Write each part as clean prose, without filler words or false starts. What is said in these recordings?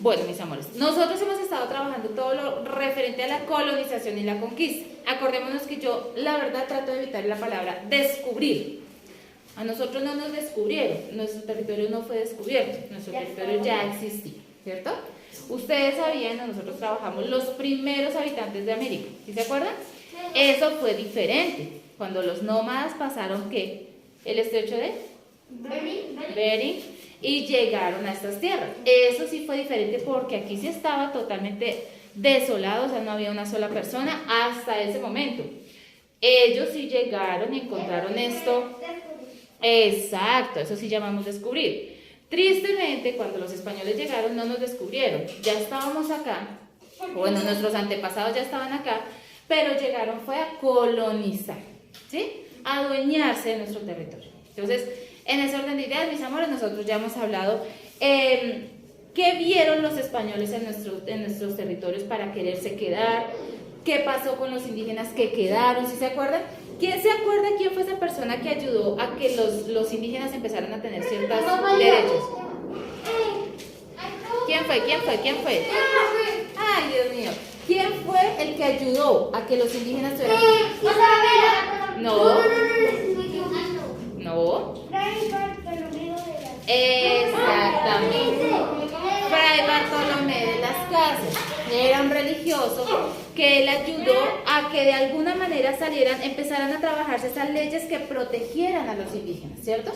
Bueno, mis amores, nosotros hemos estado trabajando todo lo referente a la colonización y la conquista. Acordémonos que yo, la verdad, trato de evitar la palabra descubrir. A nosotros no nos descubrieron, nuestro territorio no fue descubierto, nuestro territorio ya existía, ¿cierto? Ustedes sabían, nosotros trabajamos los primeros habitantes de América, ¿sí se acuerdan? Eso fue diferente, cuando los nómadas pasaron, ¿qué? El estrecho de Bering y llegaron a estas tierras. Eso sí fue diferente porque aquí sí estaba totalmente desolado, o sea, no había una sola persona hasta ese momento. Ellos sí llegaron y encontraron esto. Exacto, eso sí llamamos descubrir. Tristemente, cuando los españoles llegaron no nos descubrieron, ya estábamos acá, bueno, nuestros antepasados ya estaban acá, pero llegaron fue a colonizar, ¿sí? A adueñarse de nuestro territorio. Entonces, en ese orden de ideas, mis amores, nosotros ya hemos hablado qué vieron los españoles en nuestros territorios para quererse quedar, qué pasó con los indígenas que quedaron, ¿sí se acuerdan? ¿Quién se acuerda quién fue esa persona que ayudó a que los indígenas empezaran a tener ciertos derechos? ¿Quién fue? ¿Quién fue? ¿Quién fue? Ay, Dios mío. ¿Quién fue el que ayudó a que los indígenas tuvieran? No. No. Exactamente. Fray Bartolomé de las Casas era un religioso que él ayudó a que de alguna manera empezaran a trabajarse esas leyes que protegieran a los indígenas, ¿cierto?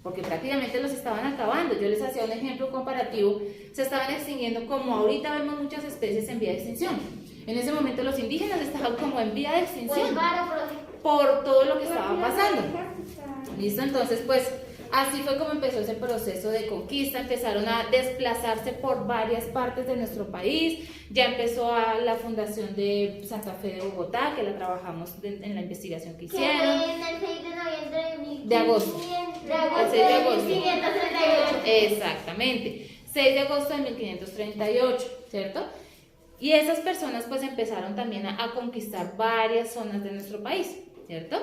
Porque prácticamente los estaban acabando. Yo les hacía un ejemplo comparativo, se estaban extinguiendo como ahorita vemos muchas especies en vía de extinción. En ese momento los indígenas estaban como en vía de extinción por todo lo que estaba pasando. ¿Listo? Entonces, pues así fue como empezó ese proceso de conquista, empezaron a desplazarse por varias partes de nuestro país, ya empezó la fundación de Santa Fe de Bogotá, que la trabajamos en la investigación que hicieron. En el 6 de noviembre de agosto. El 6 de agosto. 1538. Exactamente. 6 de agosto de 1538, ¿cierto? Y esas personas pues empezaron también a conquistar varias zonas de nuestro país, ¿cierto?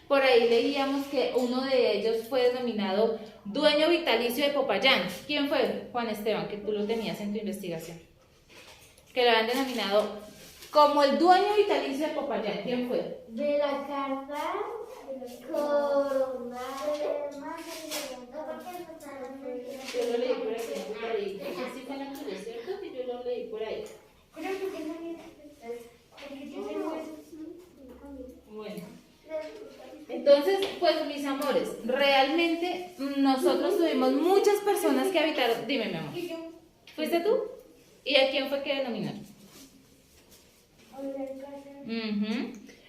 Por ahí leíamos que uno de ellos fue denominado dueño vitalicio de Popayán. ¿Quién fue? Juan Esteban, que tú lo tenías en tu investigación. Que lo habían denominado como el dueño vitalicio de Popayán. ¿Quién fue? De la carta coronada. Yo lo leí por ahí. Sí fue la tuya, ¿cierto? Que yo lo leí por ahí. Bueno. Entonces, pues mis amores, realmente nosotros tuvimos muchas personas que habitaron. Dime, mi amor. ¿Fuiste tú? ¿Y a quién fue que denominaron?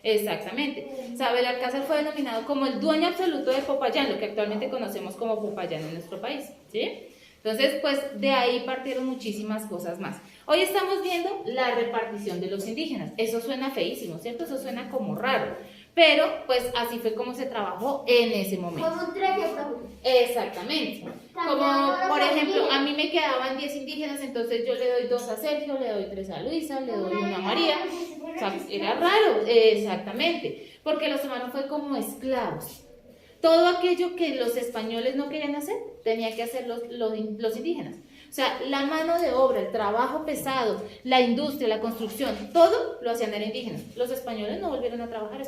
Exactamente. Sabel Alcázar fue denominado como el dueño absoluto de Popayán, lo que actualmente conocemos como Popayán en nuestro país, ¿sí? Entonces, pues de ahí partieron muchísimas cosas más. Hoy estamos viendo la repartición de los indígenas. Eso suena feísimo, ¿cierto? Eso suena como raro. Pero, pues, así fue como se trabajó en ese momento. Como un trecho. Exactamente. Como, por ejemplo, a mí me quedaban 10 indígenas, entonces yo le doy 2 a Sergio, le doy 3 a Luisa, le doy 1 a María. O sea, era raro, exactamente. Porque los tomaron fue como esclavos. Todo aquello que los españoles no querían hacer, tenían que hacer los indígenas. O sea, la mano de obra, el trabajo pesado, la industria, la construcción, todo lo hacían los indígenas. Los españoles no volvieron a trabajar,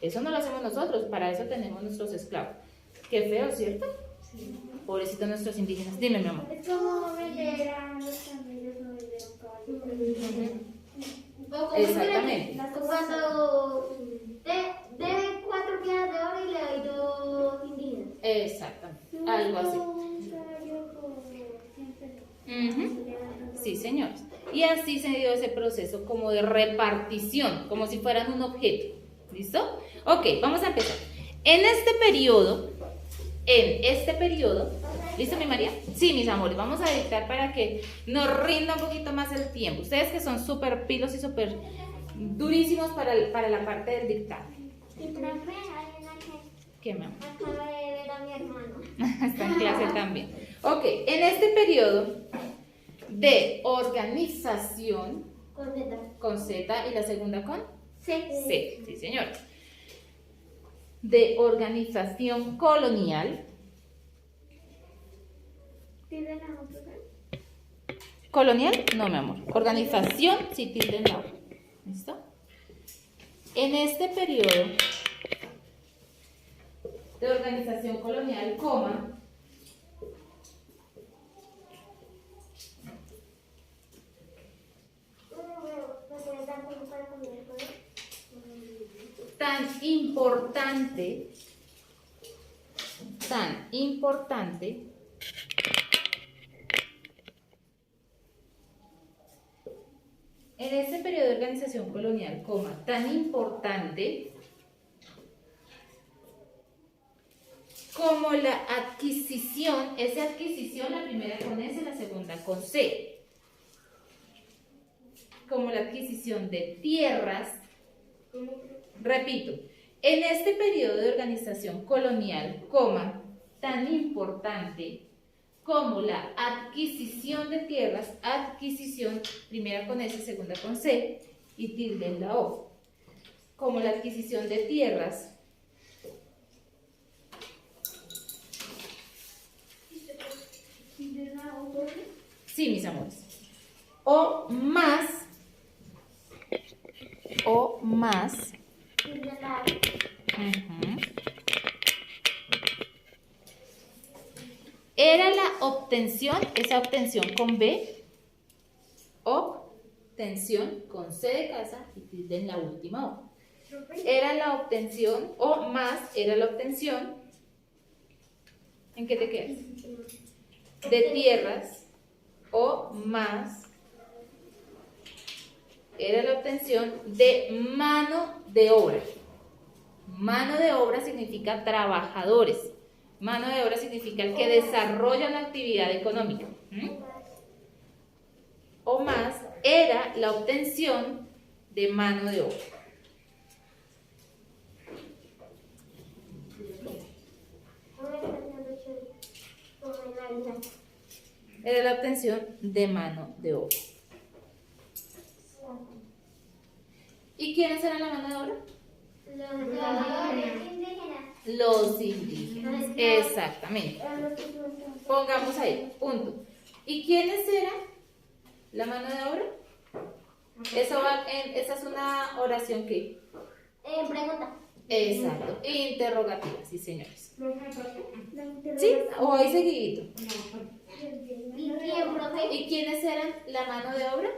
eso no lo hacemos nosotros, para eso tenemos nuestros esclavos. Qué feo, ¿cierto? Sí. Pobrecitos nuestros indígenas. Dime, mi amor. Es como vender a los camellos, no vender a caballos. Exactamente. Cuando debe 4 piedras de oro y le doy 2 indígenas. Exactamente, algo así. Sí, señores. Y así se dio ese proceso como de repartición, como si fueran un objeto. ¿Listo? Ok, vamos a empezar. En este periodo, ¿listo, mi María? Sí, mis amores, vamos a dictar para que nos rinda un poquito más el tiempo. Ustedes que son súper pilos y súper durísimos para la parte del dictamen. Y profe, hay una ¿Qué, mi amor? acaba de ver a mi hermano. Está en clase también. Ok, en este periodo de organización, con Z y la segunda con C, sí señor. De organización colonial. colonial, no, mi amor. Organización, sí, tilde en la O. ¿Listo? En este periodo de organización colonial, coma, tan importante, en este periodo de organización colonial, coma, tan importante como la adquisición, esa adquisición, la primera con S, la segunda con C, como la adquisición de tierras, repito, en este periodo de organización colonial, coma, tan importante como la adquisición de tierras, adquisición, primera con S, segunda con C, y tilde en la O, como la adquisición de tierras, sí, mis amores, o más, era la obtención, esa obtención con B, obtención con C de casa y tilde en la última O. Era la obtención, o más, era la obtención, ¿en qué te quedas? De tierras, o más, era la obtención de mano de obra. Mano de obra significa trabajadores. Mano de obra significa el que desarrolla una actividad económica. O más, era la obtención de mano de obra. Era la obtención de mano de obra. ¿Y quiénes eran la mano de obra? Los indígenas. Exactamente. Pongamos ahí, punto. ¿Y quiénes eran la mano de obra? Esa es una oración que. Pregunta. Exacto. Interrogativa, sí, señores. Sí, o ahí seguidito. ¿Y quién, profe? ¿Y quiénes eran la mano de obra?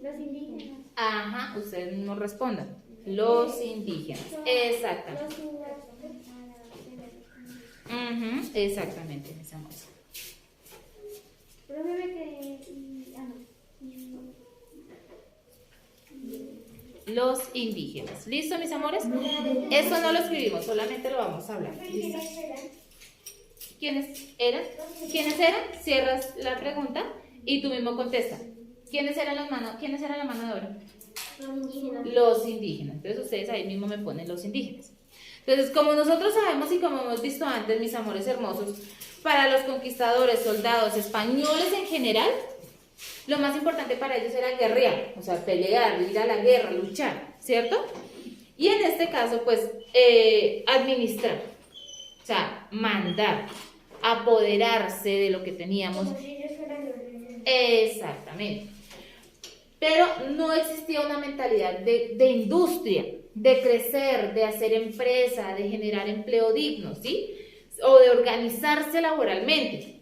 Los indígenas. Ajá, ustedes mismos respondan. Los indígenas. Exactamente. Exactamente, mis amores. Los indígenas. ¿Listo, mis amores? Eso no lo escribimos, solamente lo vamos a hablar. ¿Listo? ¿Quiénes eran? ¿Quiénes eran? Cierras la pregunta y tú mismo contestas. ¿Quiénes eran la mano de obra? Los indígenas. Los indígenas. Entonces ustedes ahí mismo me ponen los indígenas. Entonces, como nosotros sabemos y como hemos visto antes, mis amores hermosos, para los conquistadores, soldados, españoles en general, lo más importante para ellos era guerrear, o sea, pelear, ir a la guerra, luchar, ¿cierto? Y en este caso, pues, administrar, o sea, mandar, apoderarse de lo que teníamos. Exactamente. Pero no existía una mentalidad de industria, de crecer, de hacer empresa, de generar empleo digno, ¿sí? O de organizarse laboralmente.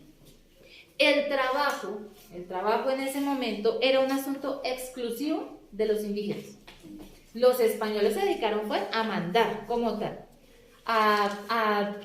El trabajo en ese momento era un asunto exclusivo de los indígenas. Los españoles se dedicaron pues, a mandar como tal, a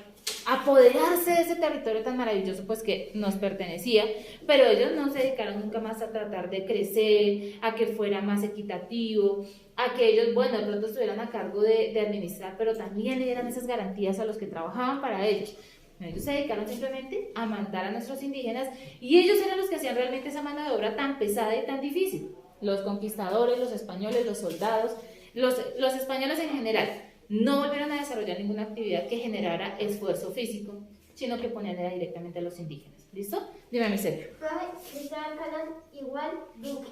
apoderarse de ese territorio tan maravilloso pues que nos pertenecía, pero ellos no se dedicaron nunca más a tratar de crecer, a que fuera más equitativo, a que ellos, bueno, de pronto estuvieran a cargo de administrar, pero también le dieran esas garantías a los que trabajaban para ellos. Ellos se dedicaron simplemente a mandar a nuestros indígenas y ellos eran los que hacían realmente esa mano de obra tan pesada y tan difícil. Los conquistadores, los españoles, los soldados, los españoles en general no volvieron a desarrollar ninguna actividad que generara esfuerzo físico, sino que ponían directamente a los indígenas. ¿Listo? Dime, mi Sergio. Profe, Cristóbal Colón igual Duque.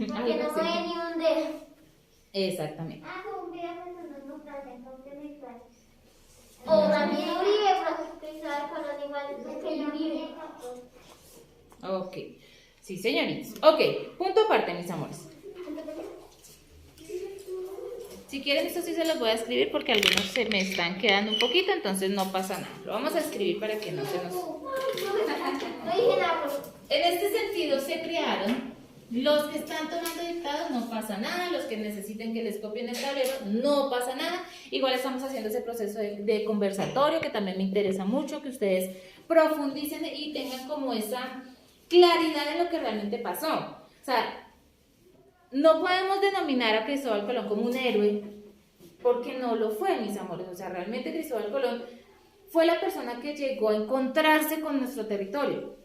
Porque no fue ni un dedo. Exactamente. Como un día no pasan, como que me O también Uribe, profe, Cristóbal Colón igual Duque y Uribe. Ok. Sí, señoritas. Ok, punto aparte, mis amores. Si quieren, esto sí se los voy a escribir porque algunos se me están quedando un poquito, entonces no pasa nada. Lo vamos a escribir para que no se nos... No dije nada, pues. En este sentido se crearon, los que están tomando dictados no pasa nada, los que necesiten que les copien el tablero no pasa nada. Igual estamos haciendo ese proceso de conversatorio que también me interesa mucho, que ustedes profundicen y tengan como esa claridad de lo que realmente pasó. O sea, no podemos denominar a Cristóbal Colón como un héroe, porque no lo fue, mis amores. O sea, realmente Cristóbal Colón fue la persona que llegó a encontrarse con nuestro territorio.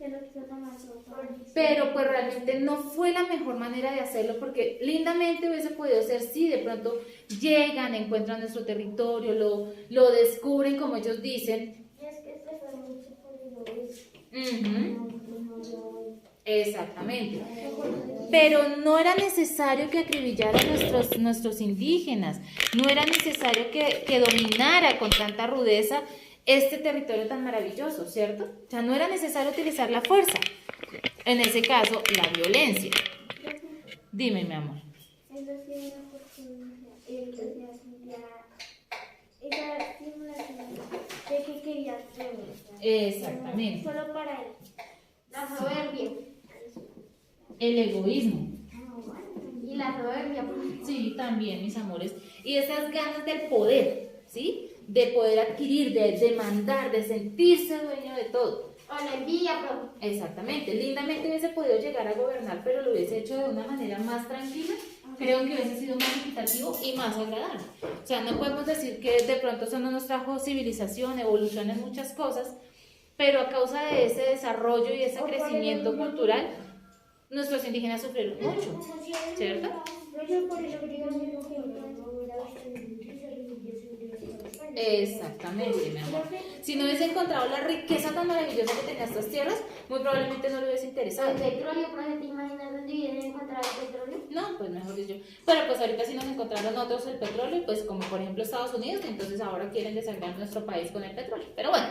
Pero pues realmente no fue la mejor manera de hacerlo, porque lindamente hubiese podido ser si de pronto llegan, encuentran nuestro territorio, lo descubren como ellos dicen. Es que se fue mucho por el Ujú. Exactamente. Pero no era necesario que acribillara a nuestros indígenas, no era necesario que dominara con tanta rudeza este territorio tan maravilloso, ¿cierto? O sea, no era necesario utilizar la fuerza, en ese caso, la violencia. Dime, mi amor. Eso sí era porque él hacía esa simulación de que quería hacer. Exactamente. Solo para él. La soberbia. El egoísmo. Y la soberbia. Sí, también, mis amores. Y esas ganas del poder, ¿sí? De poder adquirir, de demandar, de sentirse dueño de todo. O la envidia, bro. Exactamente. Lindamente hubiese podido llegar a gobernar, pero lo hubiese hecho de una manera más tranquila. Creo que hubiese sido más equitativo y más agradable. O sea, no podemos decir que de pronto eso no nos trajo civilización, evolución en muchas cosas, pero a causa de ese desarrollo y ese crecimiento cultural, nuestros indígenas sufrieron mucho, ¿cierto? Exactamente, mi amor. Si no hubiese encontrado la riqueza tan maravillosa que tenía estas tierras, muy probablemente no le hubiese interesado. El petróleo, pero ¿te imaginas dónde vienen a encontrar el petróleo? No, pues mejor dicho. Pero pues ahorita sí nos encontraron otros el petróleo, pues como por ejemplo Estados Unidos, entonces ahora quieren desangrar nuestro país con el petróleo. Pero bueno,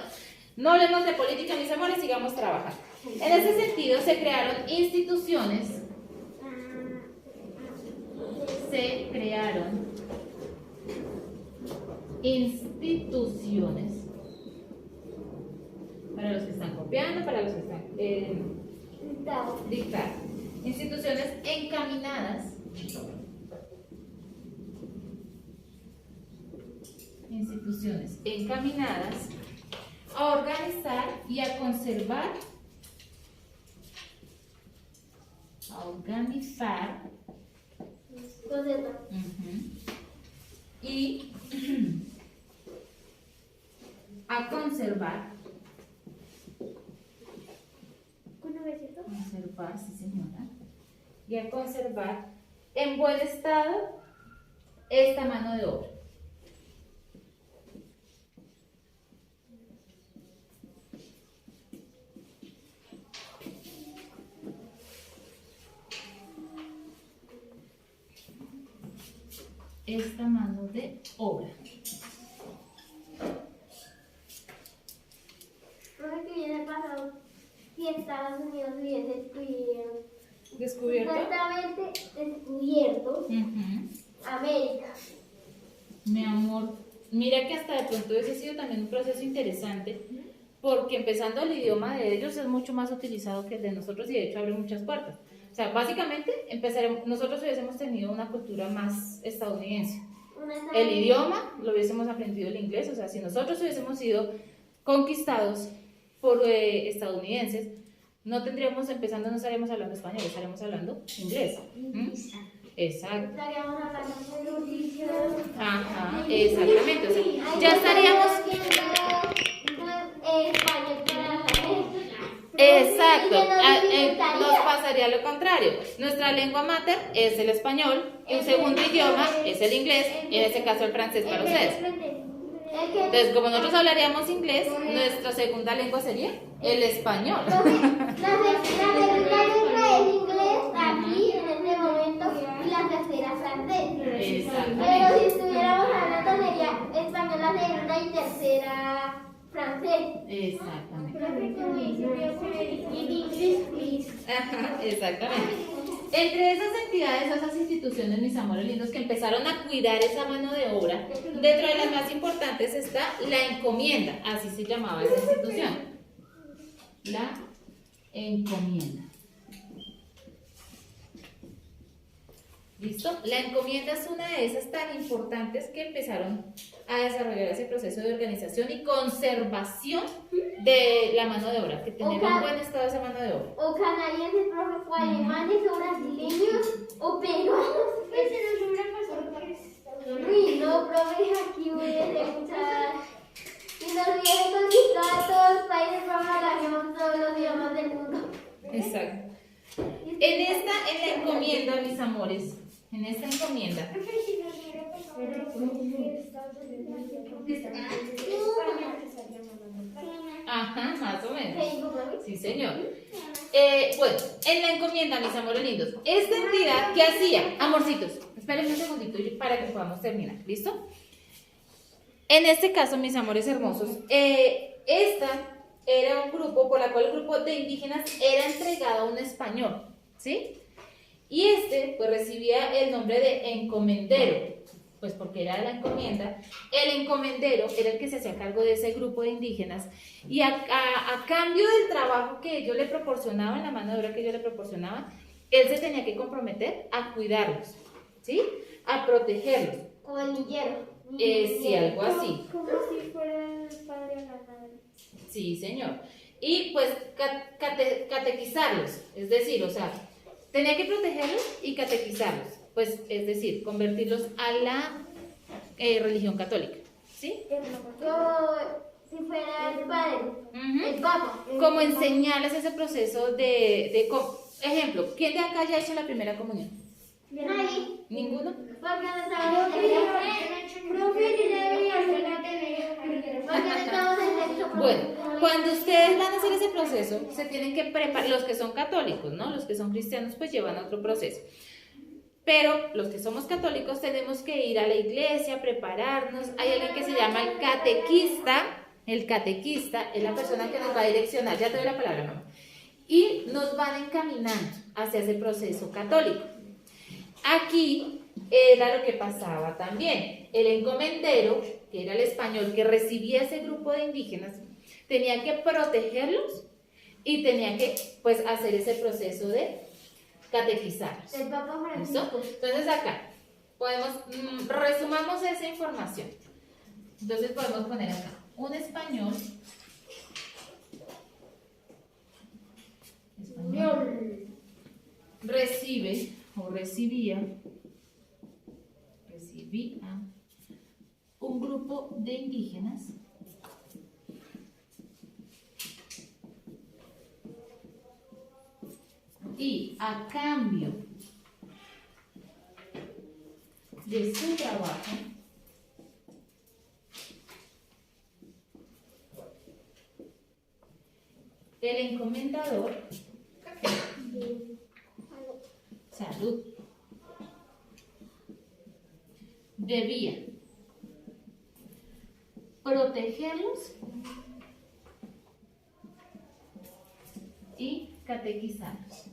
no hablemos de política, mis amores, sigamos trabajando. En ese sentido se crearon instituciones. Se crearon instituciones. Para los que están copiando, para los que están dictando. Instituciones encaminadas. Instituciones encaminadas a organizar y a conservar, a organizar y a conservar, sí señora, y a conservar en buen estado esta mano de obra. Esta mano de obra. Creo que viene pasado si Estados Unidos hubiese ¿Descubierto? supuestamente descubierto América. Mi amor, mira que hasta de pronto hubiese sido también un proceso interesante, porque empezando el idioma de ellos es mucho más utilizado que el de nosotros y de hecho abre muchas puertas. O sea, básicamente nosotros hubiésemos tenido una cultura más estadounidense. El idioma lo hubiésemos aprendido el inglés, o sea, si nosotros hubiésemos sido conquistados por estadounidenses, no estaríamos hablando español, estaríamos hablando inglés. Exacto. Estaríamos hablando de erudición. Ajá, exactamente. O sea, ya estaríamos. Español para la gente. Exacto. Nos pasaría lo contrario. Nuestra lengua mater es el español, y un segundo idioma es el inglés, y en este caso el francés para ustedes. Entonces, como nosotros hablaríamos inglés, nuestra segunda lengua sería el español. La segunda lengua es inglés aquí en este momento y la tercera francés. Exactamente. Pero si estuviéramos hablando sería español la segunda y tercera francés. Exactamente. Creo que me voy a poner en inglés, please. Ajá, exactamente. Entre esas entidades, esas instituciones, mis amores lindos, que empezaron a cuidar esa mano de obra, dentro de las más importantes está la encomienda, así se llamaba esa institución. La encomienda. ¿Listo? La encomienda es una de esas tan importantes que empezaron a desarrollar ese proceso de organización y conservación de la mano de obra, que tener en buen estado esa mano de obra. O canadienses, profe, o alemanes, o brasileños, o peruanos. Pues se nos hubiera pasado. Uy, no, profe, aquí voy a hacer muchas. Y nos vienen conquistar todos los países, profe, hablamos todos los idiomas del mundo. Exacto. En la encomienda, mis amores, en esta encomienda. Ajá, más o menos. Sí, señor. Bueno, en la encomienda, mis amores lindos, esta entidad, ¿qué hacía? Amorcitos, espérenme un segundito para que podamos terminar, ¿listo? En este caso, mis amores hermosos, esta era un grupo por la cual el grupo de indígenas era entregado a un español, ¿sí? Y pues recibía el nombre de encomendero, pues porque era la encomienda. El encomendero era el que se hacía cargo de ese grupo de indígenas y a cambio del trabajo que ellos le proporcionaban, la mano de obra que ellos le proporcionaban, él se tenía que comprometer a cuidarlos, ¿sí? A protegerlos. Como el niñero. Sí, algo así. Como si fuera el padre o la madre. Sí, señor. Y pues catequizarlos, es decir, o sea, tenía que protegerlos y catequizarlos, pues es decir, convertirlos a la religión católica, ¿sí? Como si fuera el padre, el papa. Como enseñarles ese proceso ejemplo, ¿quién de acá ya ha hecho la primera comunión? Nadie. ¿Ninguno? Porque no estamos Bueno, cuando ustedes van a hacer ese proceso, se tienen que preparar, los que son católicos, ¿no? Los que son cristianos pues llevan otro proceso. Pero los que somos católicos tenemos que ir a la iglesia, prepararnos. Hay alguien que se llama el catequista. El catequista es la persona que nos va a direccionar, ya te doy la palabra, mamá. Y nos van encaminando hacia ese proceso católico. Aquí era lo que pasaba también. El encomendero, que era el español que recibía ese grupo de indígenas, tenía que protegerlos y tenía que pues hacer ese proceso de catequizarlos. El Papa Francisco. ¿Listo? Entonces acá podemos, resumamos esa información. Entonces podemos poner acá un español recibe o recibía un grupo de indígenas y a cambio de su trabajo el encomendador salud debía protegerlos y catequizarlos.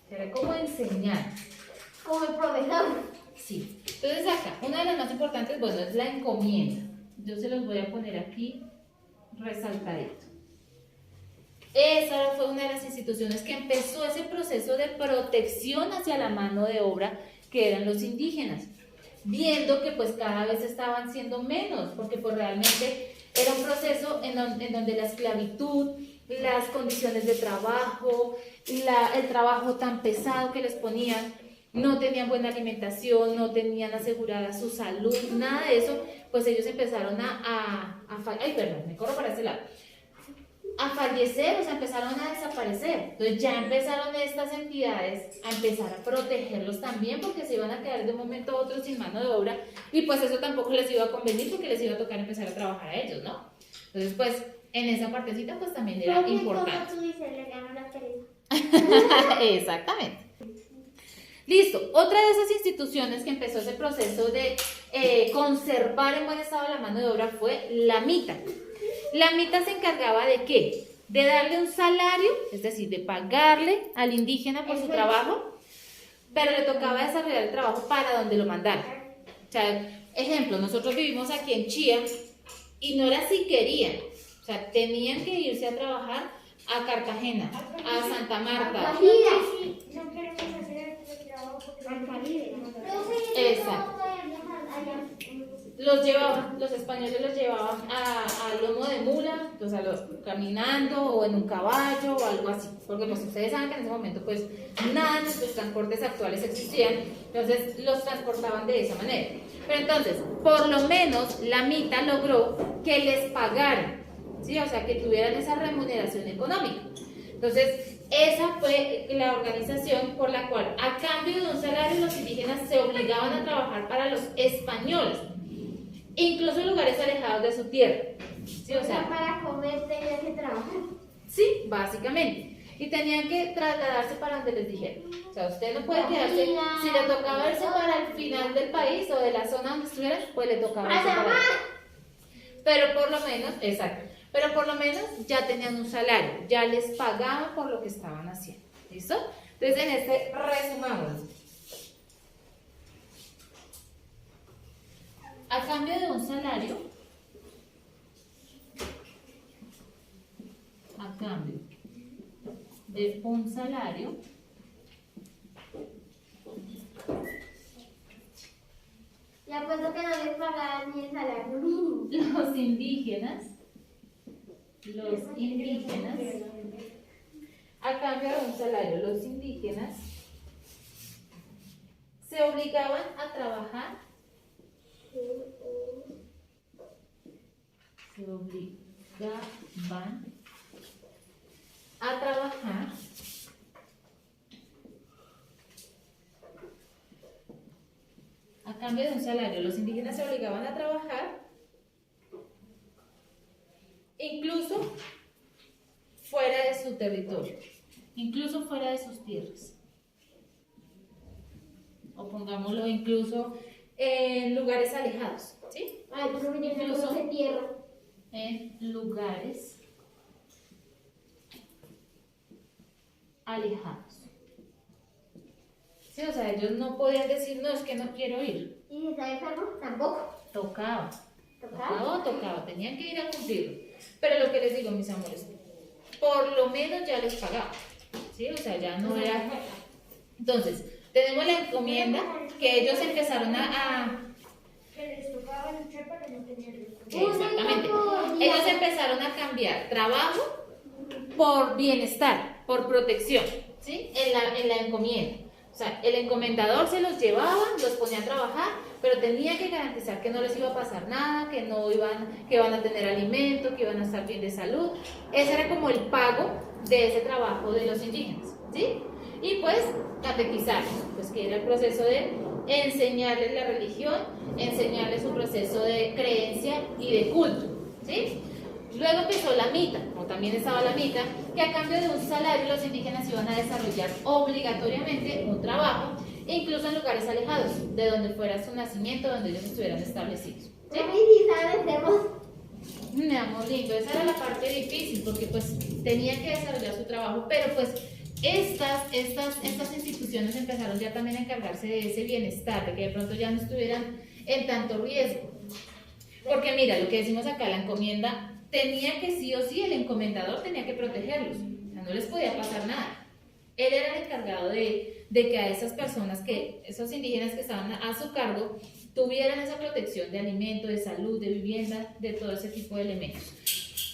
Será como enseñar. Como el profesor. Sí. Entonces acá, una de las más importantes, bueno, es la encomienda. Yo se los voy a poner aquí resaltadito. Esa fue una de las instituciones que empezó ese proceso de protección hacia la mano de obra que eran los indígenas, viendo que pues cada vez estaban siendo menos, porque pues realmente era un proceso en donde la esclavitud, las condiciones de trabajo, el trabajo tan pesado que les ponían, no tenían buena alimentación, no tenían asegurada su salud, nada de eso, pues ellos empezaron me corro para este lado, a fallecer, o sea, empezaron a desaparecer. Entonces ya empezaron estas entidades a empezar a protegerlos también, porque se iban a quedar de un momento a otro sin mano de obra, y pues eso tampoco les iba a convenir, porque les iba a tocar empezar a trabajar a ellos, ¿no? Entonces pues en esa partecita pues también era importante. Como tú dices, le ganó la pereza. Exactamente. Listo, otra de esas instituciones que empezó ese proceso de conservar en buen estado la mano de obra fue la mita. La mita se encargaba de ¿qué? De darle un salario, es decir, de pagarle al indígena por su trabajo, pero le tocaba desarrollar el trabajo para donde lo mandara. O sea, ejemplo, nosotros vivimos aquí en Chía y no era si querían, o sea, tenían que irse a trabajar a Cartagena, a Santa Marta. No queremos hacer el trabajo porque Exacto. Los llevaban, los españoles los llevaban a lomo de mula, pues caminando o en un caballo o algo así, porque pues ustedes saben que en ese momento pues nada de nuestros transportes actuales existían, entonces los transportaban de esa manera. Pero entonces, por lo menos la mita logró que les pagaran, ¿sí? O sea, que tuvieran esa remuneración económica. Entonces, esa fue la organización por la cual, a cambio de un salario, los indígenas se obligaban a trabajar para los españoles, incluso en lugares alejados de su tierra. ¿Sí? O sea, para comer tenían que trabajar. Sí, básicamente. Y tenían que trasladarse para donde les dijeron. O sea, usted no puede quedarse, si le tocaba irse para el final del país o de la zona donde estuvieran, pues le tocaba irse para allá. Pero por lo menos, exacto, pero por lo menos ya tenían un salario, ya les pagaban por lo que estaban haciendo. ¿Listo? Entonces en este resumamos. A cambio de un salario, a cambio de un salario, Ya puesto que no les pagaban ni el salario mínimo. los indígenas, a cambio de un salario, los indígenas se obligaban a trabajar, a cambio de un salario, los indígenas se obligaban a trabajar, incluso fuera de su territorio, incluso fuera de sus tierras. O pongámoslo incluso en lugares alejados, ¿sí? Ay, pero me Incluso se tierra. en lugares alejados. Sí, o sea, ellos no podían decir, no, es que no quiero ir. ¿Y si está enfermo? Tampoco. Tocaba. ¿Tocaba? Tenían que ir a cumplirlo. Pero lo que les digo, mis amores, por lo menos ya les pagaba. ¿Sí? O sea, ya no era. Entonces, tenemos la encomienda que ellos empezaron Que les tocaba luchar para no tener. Exactamente. Ellos empezaron a cambiar trabajo por bienestar, por protección, ¿sí? En la encomienda. O sea, el encomendador se los llevaba, los ponía a trabajar, pero tenía que garantizar que no les iba a pasar nada, que iban a tener alimento, que iban a estar bien de salud. Ese era como el pago de ese trabajo de los indígenas, ¿sí? Y pues, catequizarlos, pues que era el proceso de enseñarles la religión, enseñarles su proceso de creencia y de culto, ¿sí? Luego empezó la mita, como también estaba la mita, que a cambio de un salario los indígenas iban a desarrollar obligatoriamente un trabajo, incluso en lugares alejados, de donde fuera su nacimiento, donde ellos estuvieran establecidos. ¿Sí? Mi amor lindo, esa era la parte difícil, porque pues tenían que desarrollar su trabajo, pero pues estas instituciones empezaron ya también a encargarse de ese bienestar, de que de pronto ya no estuvieran en tanto riesgo. Porque mira, lo que decimos acá, la encomienda tenía que sí o sí, el encomendador tenía que protegerlos, o sea, no les podía pasar nada. Él era el encargado de que a esas personas, esos indígenas que estaban a su cargo, tuvieran esa protección de alimento, de salud, de vivienda, de todo ese tipo de elementos.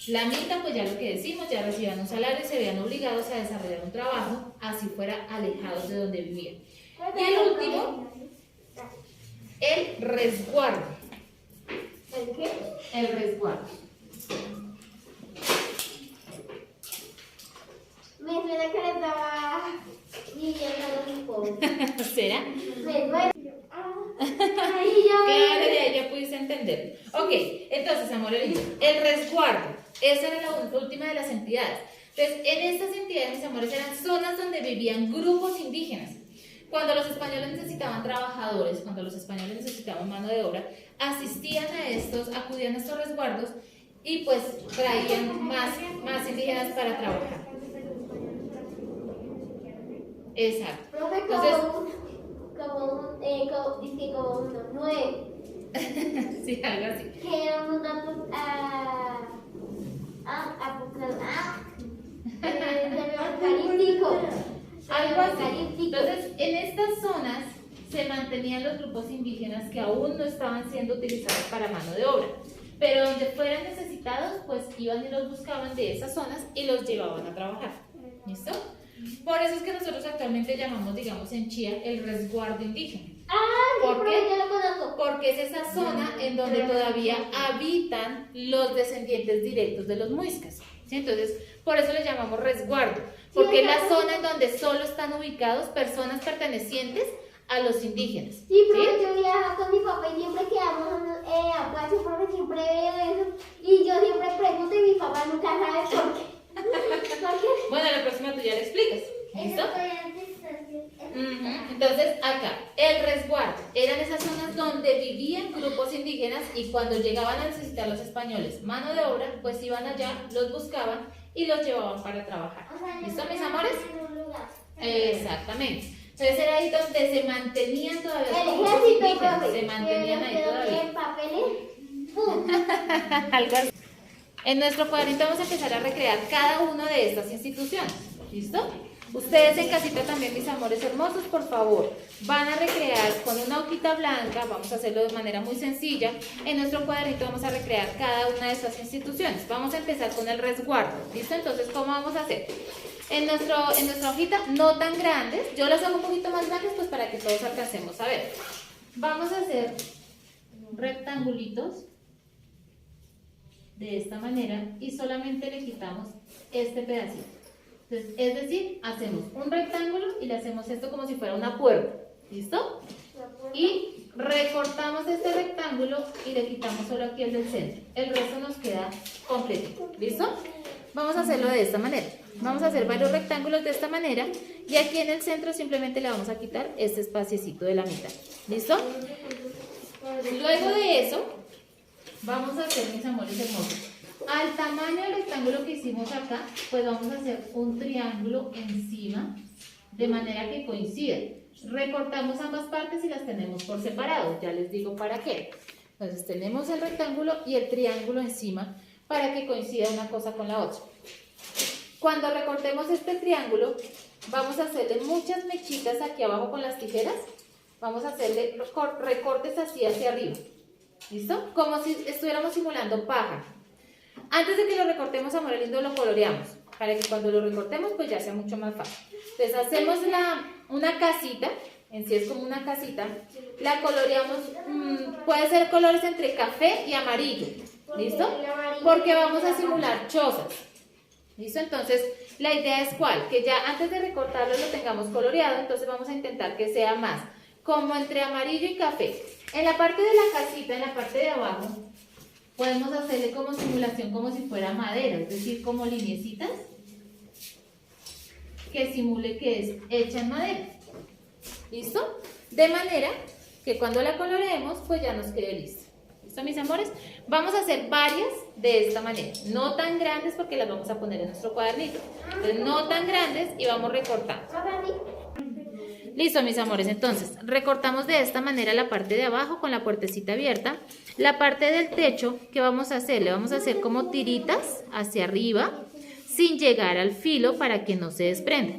La mita, pues ya lo que decimos, ya recibían un salario y se veían obligados a desarrollar un trabajo, así fuera alejados de donde vivían. Y el último, el resguardo. ¿El qué? El resguardo. Me suena que le estaba viviendo a los pobres. ¿Será? Me duele. Claro, ya pudiste entender. Ok, entonces, amor lindo, el resguardo, esa era la última de las entidades. Entonces, en estas entidades, mis amores, eran zonas donde vivían grupos indígenas. cuando los españoles necesitaban trabajadores, cuando los españoles necesitaban mano de obra, asistían a estos, acudían a estos resguardos y pues traían más indígenas para trabajar. Exacto. Profe, Entonces, como unos 9. sí, algo así. Que era un apocalíptico. Algo así. Entonces, en estas zonas se mantenían los grupos indígenas que aún no estaban siendo utilizados para mano de obra. Pero donde fueran necesitados, pues iban y los buscaban de esas zonas y los llevaban a trabajar. ¿Listo? Por eso es que nosotros actualmente llamamos, digamos, en Chía, el resguardo indígena. ¿Por qué? Yo lo conozco. Porque es esa zona en donde todavía habitan los descendientes directos de los muiscas. ¿Sí? Entonces, por eso le llamamos resguardo. Porque es la zona en donde solo están ubicados personas pertenecientes a los indígenas. Sí, pero yo viajaba con mi papá y siempre quedamos a Pacho porque siempre veo eso. Y yo siempre pregunto y mi papá nunca sabe por qué. Bueno, la próxima tú ya le explicas. ¿Listo? Entonces, acá, el resguardo. Eran esas zonas donde vivían grupos indígenas y cuando llegaban a necesitar los españoles mano de obra, pues iban allá, los buscaban y los llevaban para trabajar. ¿Listo, mis amores? Exactamente. Entonces era ahí donde se mantenían todavía los grupos indígenas. Se mantenían ahí todavía. Algo así. En nuestro cuadrito vamos a empezar a recrear cada una de estas instituciones. ¿Listo? Ustedes en casita también, mis amores hermosos, por favor, van a recrear con una hojita blanca, vamos a hacerlo de manera muy sencilla. En nuestro cuadrito vamos a recrear cada una de estas instituciones. Vamos a empezar con el resguardo. ¿Listo? Entonces, ¿cómo vamos a hacer? En nuestra hojita, no tan grandes, yo las hago un poquito más grandes pues para que todos alcancemos a ver. Vamos a hacer rectangulitos de esta manera y solamente le quitamos este pedacito. Entonces, es decir, hacemos un rectángulo y le hacemos esto como si fuera una puerta. ¿Listo? Y recortamos este rectángulo y le quitamos solo aquí el del centro. El resto nos queda completo. ¿Listo? Vamos a hacerlo de esta manera. Vamos a hacer varios rectángulos de esta manera y aquí en el centro simplemente le vamos a quitar este espaciecito de la mitad. ¿Listo? Luego de eso, vamos a hacer, mis amores hermosos, al tamaño del rectángulo que hicimos acá, pues vamos a hacer un triángulo encima de manera que coincidan. Recortamos ambas partes y las tenemos por separado. Ya les digo para qué. Entonces tenemos el rectángulo y el triángulo encima para que coincida una cosa con la otra. Cuando recortemos este triángulo, vamos a hacerle muchas mechitas aquí abajo con las tijeras. Vamos a hacerle recortes así hacia arriba. ¿Listo? Como si estuviéramos simulando paja. Antes de que lo recortemos, amor lindo, lo coloreamos. Para que cuando lo recortemos, pues ya sea mucho más fácil. Entonces hacemos una casita. En sí es como una casita. La coloreamos, puede ser colores entre café y amarillo. ¿Listo? Porque vamos a simular chozas. ¿Listo? Entonces, la idea es ¿cuál? Que ya antes de recortarlo lo tengamos coloreado. Entonces vamos a intentar que sea más como entre amarillo y café. En la parte de la casita, en la parte de abajo, podemos hacerle como simulación como si fuera madera, es decir, como lineecitas que simule que es hecha en madera. ¿Listo? De manera que cuando la coloreemos, pues ya nos quede lista. ¿Listo, mis amores? Vamos a hacer varias de esta manera, no tan grandes porque las vamos a poner en nuestro cuadernito. Entonces, no tan grandes y vamos recortando. Listo, mis amores, entonces recortamos de esta manera la parte de abajo con la puertecita abierta. La parte del techo, ¿qué vamos a hacer? Le vamos a hacer como tiritas hacia arriba sin llegar al filo para que no se desprenda.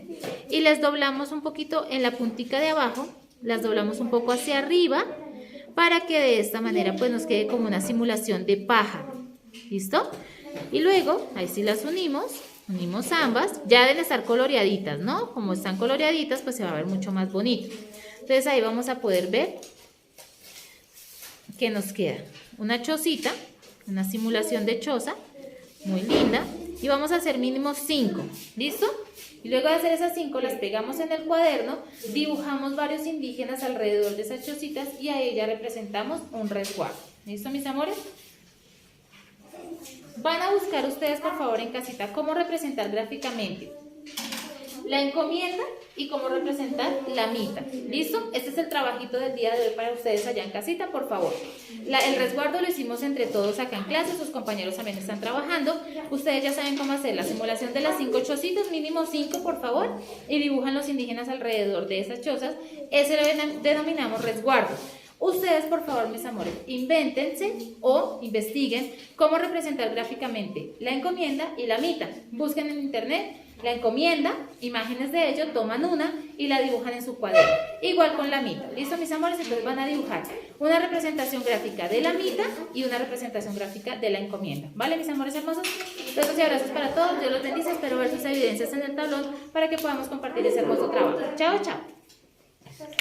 Y les doblamos un poquito en la puntica de abajo, las doblamos un poco hacia arriba para que de esta manera pues nos quede como una simulación de paja. ¿Listo? Y luego, ahí sí las unimos ambas, ya deben estar coloreaditas, ¿no? Como están coloreaditas, pues se va a ver mucho más bonito. Entonces ahí vamos a poder ver que nos queda una chocita, una simulación de choza, muy linda. Y vamos a hacer mínimo 5, ¿listo? Y luego de hacer esas 5 las pegamos en el cuaderno, dibujamos varios indígenas alrededor de esas chocitas y a ella representamos un resguardo. ¿Listo, mis amores? Van a buscar ustedes, por favor, en casita cómo representar gráficamente la encomienda y cómo representar la mita. ¿Listo? Este es el trabajito del día de hoy para ustedes allá en casita, por favor. El resguardo lo hicimos entre todos acá en clase, sus compañeros también están trabajando. Ustedes ya saben cómo hacer la simulación de las 5 chocitas, mínimo 5 por favor, y dibujan los indígenas alrededor de esas chozas. Ese lo denominamos resguardo. Ustedes, por favor, mis amores, invéntense o investiguen cómo representar gráficamente la encomienda y la mita. Busquen en internet la encomienda, imágenes de ello, toman una y la dibujan en su cuaderno. Igual con la mita. ¿Listo, mis amores? Entonces van a dibujar una representación gráfica de la mita y una representación gráfica de la encomienda. ¿Vale, mis amores hermosos? Besos y abrazos para todos. Dios los bendice. Espero ver sus evidencias en el tablón para que podamos compartir ese hermoso trabajo. Chao, chao.